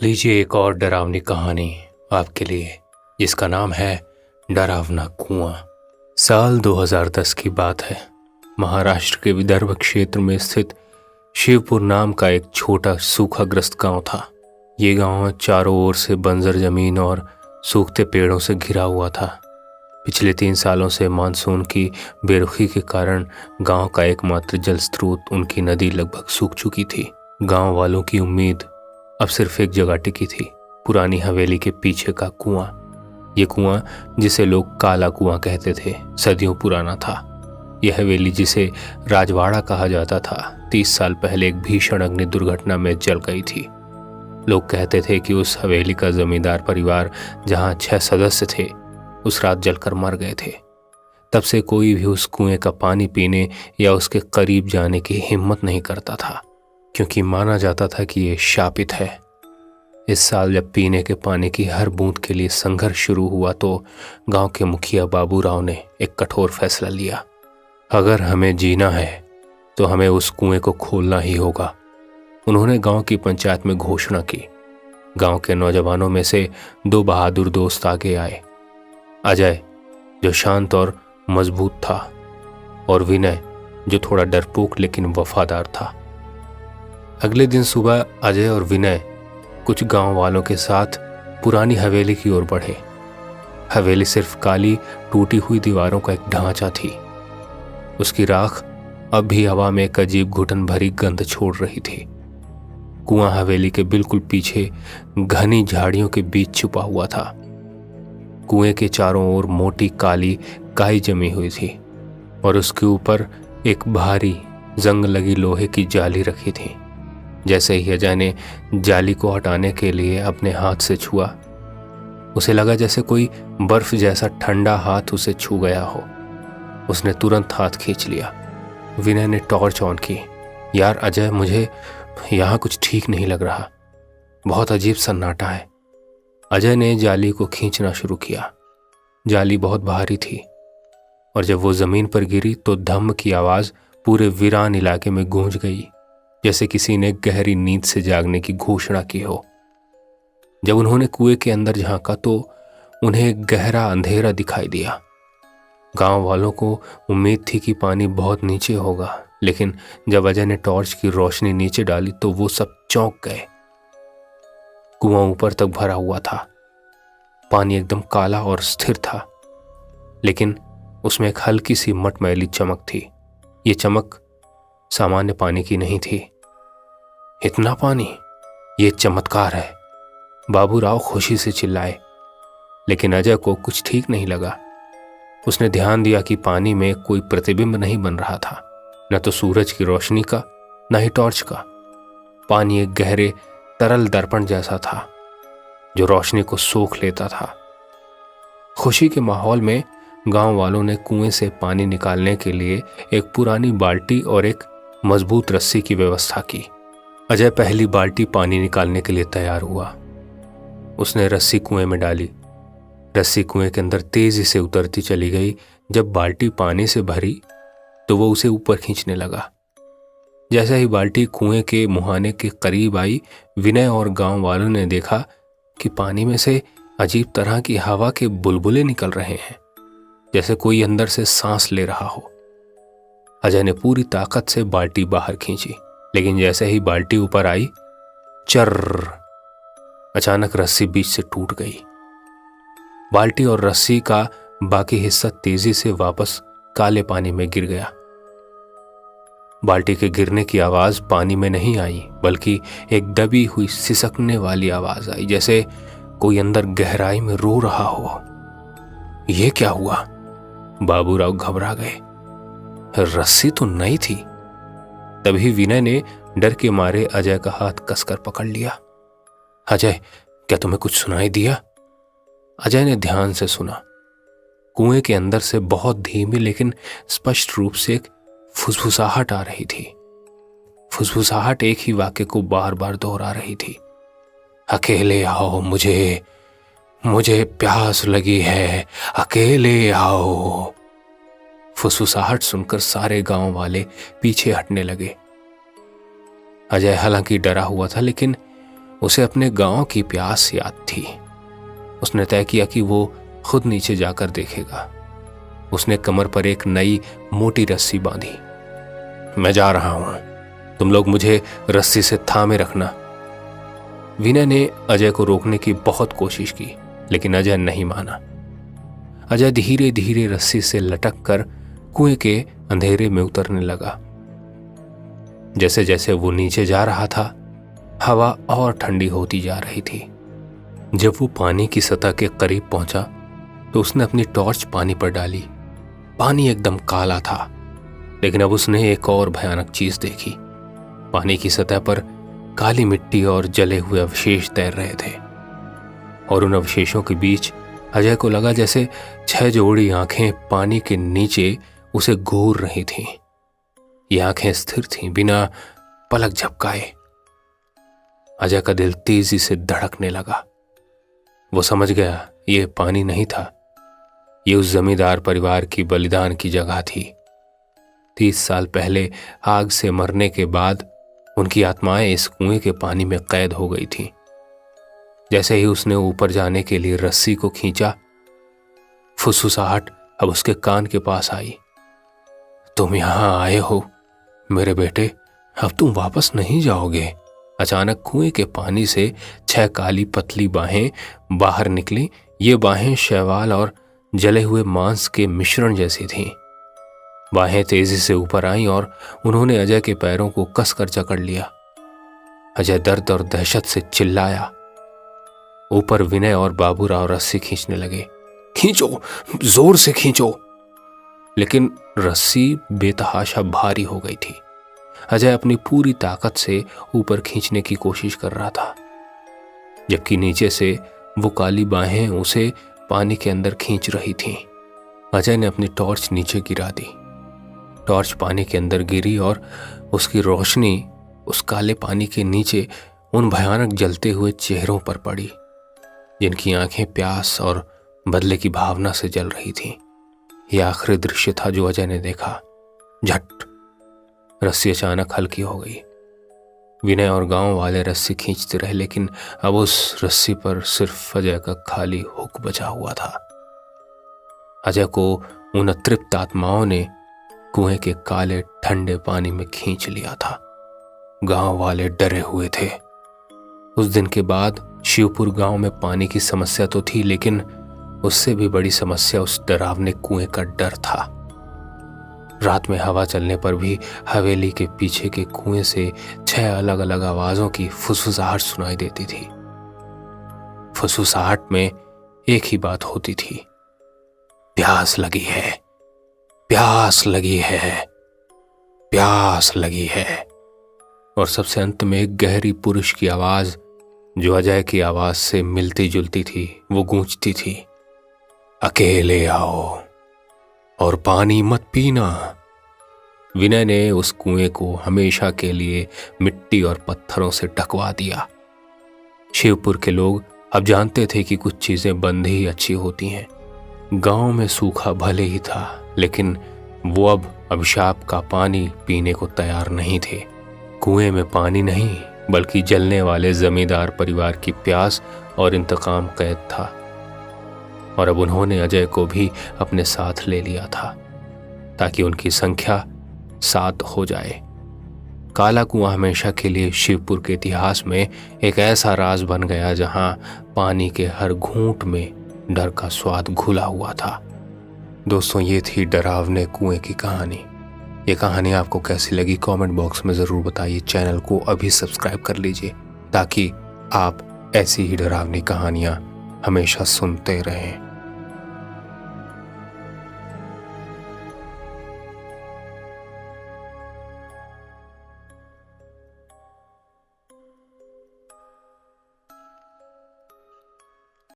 लीजिए एक और डरावनी कहानी आपके लिए, जिसका नाम है डरावना कुआं। साल 2010 की बात है। महाराष्ट्र के विदर्भ क्षेत्र में स्थित शिवपुर नाम का एक छोटा सूखाग्रस्त गांव था। ये गांव चारों ओर से बंजर जमीन और सूखते पेड़ों से घिरा हुआ था। पिछले 3 सालों से मानसून की बेरुखी के कारण गांव का एकमात्र जल स्रोत उनकी नदी लगभग सूख चुकी थी। गांव वालों की उम्मीद अब सिर्फ एक जगह टिकी थी, पुरानी हवेली के पीछे का कुआं। ये कुआं, जिसे लोग काला कुआं कहते थे, सदियों पुराना था। यह हवेली, जिसे राजवाड़ा कहा जाता था, 30 साल पहले एक भीषण अग्नि दुर्घटना में जल गई थी। लोग कहते थे कि उस हवेली का जमींदार परिवार, जहां 6 सदस्य थे, उस रात जलकर मर गए थे। तब से कोई भी उस कुएं का पानी पीने या उसके करीब जाने की हिम्मत नहीं करता था, क्योंकि माना जाता था कि ये शापित है। इस साल जब पीने के पानी की हर बूंद के लिए संघर्ष शुरू हुआ, तो गांव के मुखिया बाबूराव ने एक कठोर फैसला लिया। अगर हमें जीना है तो हमें उस कुएं को खोलना ही होगा। उन्होंने गांव की पंचायत में घोषणा की। गांव के नौजवानों में से 2 बहादुर दोस्त आगे आए। अजय, जो शांत और मजबूत था, और विनय, जो थोड़ा डरपोक लेकिन वफादार था। अगले दिन सुबह अजय और विनय कुछ गांव वालों के साथ पुरानी हवेली की ओर बढ़े। हवेली सिर्फ काली टूटी हुई दीवारों का एक ढांचा थी। उसकी राख अब भी हवा में एक अजीब घुटन भरी गंध छोड़ रही थी। कुआं हवेली के बिल्कुल पीछे घनी झाड़ियों के बीच छुपा हुआ था। कुएं के चारों ओर मोटी काली काई जमी हुई थी और उसके ऊपर एक भारी जंग लगी लोहे की जाली रखी थी। जैसे ही अजय ने जाली को हटाने के लिए अपने हाथ से छुआ, उसे लगा जैसे कोई बर्फ जैसा ठंडा हाथ उसे छू गया हो। उसने तुरंत हाथ खींच लिया। विनय ने टॉर्च ऑन की। यार अजय, मुझे यहाँ कुछ ठीक नहीं लग रहा, बहुत अजीब सन्नाटा है। अजय ने जाली को खींचना शुरू किया। जाली बहुत भारी थी और जब वो जमीन पर गिरी तो धम्म की आवाज पूरे वीरान इलाके में गूंज गई, जैसे किसी ने गहरी नींद से जागने की घोषणा की हो। जब उन्होंने कुएं के अंदर झांका तो उन्हें एक गहरा अंधेरा दिखाई दिया। गांव वालों को उम्मीद थी कि पानी बहुत नीचे होगा, लेकिन जब अजय ने टॉर्च की रोशनी नीचे डाली तो वो सब चौंक गए। कुआं ऊपर तक भरा हुआ था। पानी एकदम काला और स्थिर था, लेकिन उसमें एक हल्की सी मटमैली चमक थी। ये चमक सामान्य पानी की नहीं थी। इतना पानी, ये चमत्कार है, बाबूराव खुशी से चिल्लाए। लेकिन अजय को कुछ ठीक नहीं लगा। उसने ध्यान दिया कि पानी में कोई प्रतिबिंब नहीं बन रहा था, न तो सूरज की रोशनी का, न ही टॉर्च का। पानी एक गहरे तरल दर्पण जैसा था, जो रोशनी को सोख लेता था। खुशी के माहौल में गांव वालों ने कुएं से पानी निकालने के लिए एक पुरानी बाल्टी और एक मजबूत रस्सी की व्यवस्था की। अजय पहली बाल्टी पानी निकालने के लिए तैयार हुआ। उसने रस्सी कुएं में डाली। रस्सी कुएं के अंदर तेजी से उतरती चली गई। जब बाल्टी पानी से भरी तो वो उसे ऊपर खींचने लगा। जैसे ही बाल्टी कुएं के मुहाने के करीब आई, विनय और गांव वालों ने देखा कि पानी में से अजीब तरह की हवा के बुलबुले निकल रहे हैं, जैसे कोई अंदर से सांस ले रहा हो। अजय ने पूरी ताकत से बाल्टी बाहर खींची, लेकिन जैसे ही बाल्टी ऊपर आई, चर्र, अचानक रस्सी बीच से टूट गई। बाल्टी और रस्सी का बाकी हिस्सा तेजी से वापस काले पानी में गिर गया। बाल्टी के गिरने की आवाज पानी में नहीं आई, बल्कि एक दबी हुई सिसकने वाली आवाज आई, जैसे कोई अंदर गहराई में रो रहा हो। यह क्या हुआ? बाबूराव घबरा गए। रस्सी तो नई थी। तभी विनय ने डर के मारे अजय का हाथ कसकर पकड़ लिया। अजय, क्या तुम्हें कुछ सुनाई दिया? अजय ने ध्यान से सुना। कुएं के अंदर से बहुत धीमी लेकिन स्पष्ट रूप से एक फुसफुसाहट आ रही थी। फुसफुसाहट एक ही वाक्य को बार बार दोहरा रही थी। अकेले आओ, मुझे प्यास लगी है, अकेले आओ। फुसफुसाहट सुनकर सारे गांव वाले पीछे हटने लगे। अजय हालांकि डरा हुआ था, लेकिन उसे अपने गांव की प्यास याद थी। उसने तय किया कि वो खुद नीचे जाकर देखेगा। उसने कमर पर एक नई मोटी रस्सी बांधी। मैं जा रहा हूं, तुम लोग मुझे रस्सी से थामे रखना। विनय ने अजय को रोकने की बहुत कोशिश की, लेकिन अजय नहीं माना। अजय धीरे धीरे रस्सी से लटक कर कुएं के अंधेरे में उतरने लगा। जैसे जैसे वो नीचे जा रहा था, हवा और ठंडी होती जा रही थी। जब वो पानी की सतह के करीब पहुंचा तो उसने अपनी टॉर्च पानी पर डाली। पानी एकदम काला था, लेकिन अब उसने एक और भयानक चीज देखी। पानी की सतह पर काली मिट्टी और जले हुए अवशेष तैर रहे थे, और उन अवशेषों के बीच अजय को लगा जैसे 6 जोड़ी आंखें पानी के नीचे उसे घूर रही थीं। ये आंखें स्थिर थीं, बिना पलक झपकाए। अजय का दिल तेजी से धड़कने लगा। वो समझ गया ये पानी नहीं था, ये उस जमींदार परिवार की बलिदान की जगह थी। 30 साल पहले आग से मरने के बाद उनकी आत्माएं इस कुएं के पानी में कैद हो गई थीं। जैसे ही उसने ऊपर जाने के लिए रस्सी को खींचा, फुसफुसाहट अब उसके कान के पास आई। तुम यहां आए हो मेरे बेटे, अब तुम वापस नहीं जाओगे। अचानक कुएं के पानी से 6 काली पतली बाहें बाहर निकली। ये बाहें शैवाल और जले हुए मांस के मिश्रण जैसी थीं। बाहें तेजी से ऊपर आईं और उन्होंने अजय के पैरों को कसकर जकड़ लिया। अजय दर्द और दहशत से चिल्लाया। ऊपर विनय और बाबूराव रस्सी खींचने लगे। खींचो, जोर से खींचो। लेकिन रस्सी बेतहाशा भारी हो गई थी। अजय अपनी पूरी ताकत से ऊपर खींचने की कोशिश कर रहा था, जबकि नीचे से वो काली बाहें उसे पानी के अंदर खींच रही थीं। अजय ने अपनी टॉर्च नीचे गिरा दी। टॉर्च पानी के अंदर गिरी और उसकी रोशनी उस काले पानी के नीचे उन भयानक जलते हुए चेहरों पर पड़ी, जिनकी आंखें प्यास और बदले की भावना से जल रही थीं। यह आखिरी दृश्य था जो अजय ने देखा। झट, रस्सी अचानक हल्की हो गई। विनय और गांव वाले रस्सी खींचते रहे, लेकिन अब उस रस्सी पर सिर्फ अजय का खाली हुक बचा हुआ था। अजय को उन अतृप्त आत्माओं ने कुएं के काले ठंडे पानी में खींच लिया था। गांव वाले डरे हुए थे। उस दिन के बाद शिवपुर गांव में पानी की समस्या तो थी, लेकिन उससे भी बड़ी समस्या उस डरावने कुएं का डर था। रात में हवा चलने पर भी हवेली के पीछे के कुएं से 6 अलग अलग आवाजों की फुसफुसाहट सुनाई देती थी। फुसफुसाहट में एक ही बात होती थी, प्यास लगी है, प्यास लगी है, प्यास लगी है। और सबसे अंत में एक गहरी पुरुष की आवाज, जो अजय की आवाज से मिलती जुलती थी, वो गूंजती थी, अकेले आओ और पानी मत पीना। विनय ने उस कुएं को हमेशा के लिए मिट्टी और पत्थरों से ढकवा दिया। शिवपुर के लोग अब जानते थे कि कुछ चीजें बंद ही अच्छी होती हैं। गांव में सूखा भले ही था, लेकिन वो अब अभिशाप का पानी पीने को तैयार नहीं थे। कुएं में पानी नहीं, बल्कि जलने वाले जमींदार परिवार की प्यास और इंतकाम कैद था। और अब उन्होंने अजय को भी अपने साथ ले लिया था, ताकि उनकी संख्या 7 हो जाए। काला कुआं हमेशा के लिए शिवपुर के इतिहास में एक ऐसा राज बन गया जहां पानी के हर घूंट में डर का स्वाद घुला हुआ था। दोस्तों, ये थी डरावने कुएं की कहानी। ये कहानी आपको कैसी लगी कमेंट बॉक्स में ज़रूर बताइए। चैनल को अभी सब्सक्राइब कर लीजिए, ताकि आप ऐसी ही डरावनी कहानियाँ हमेशा सुनते रहें।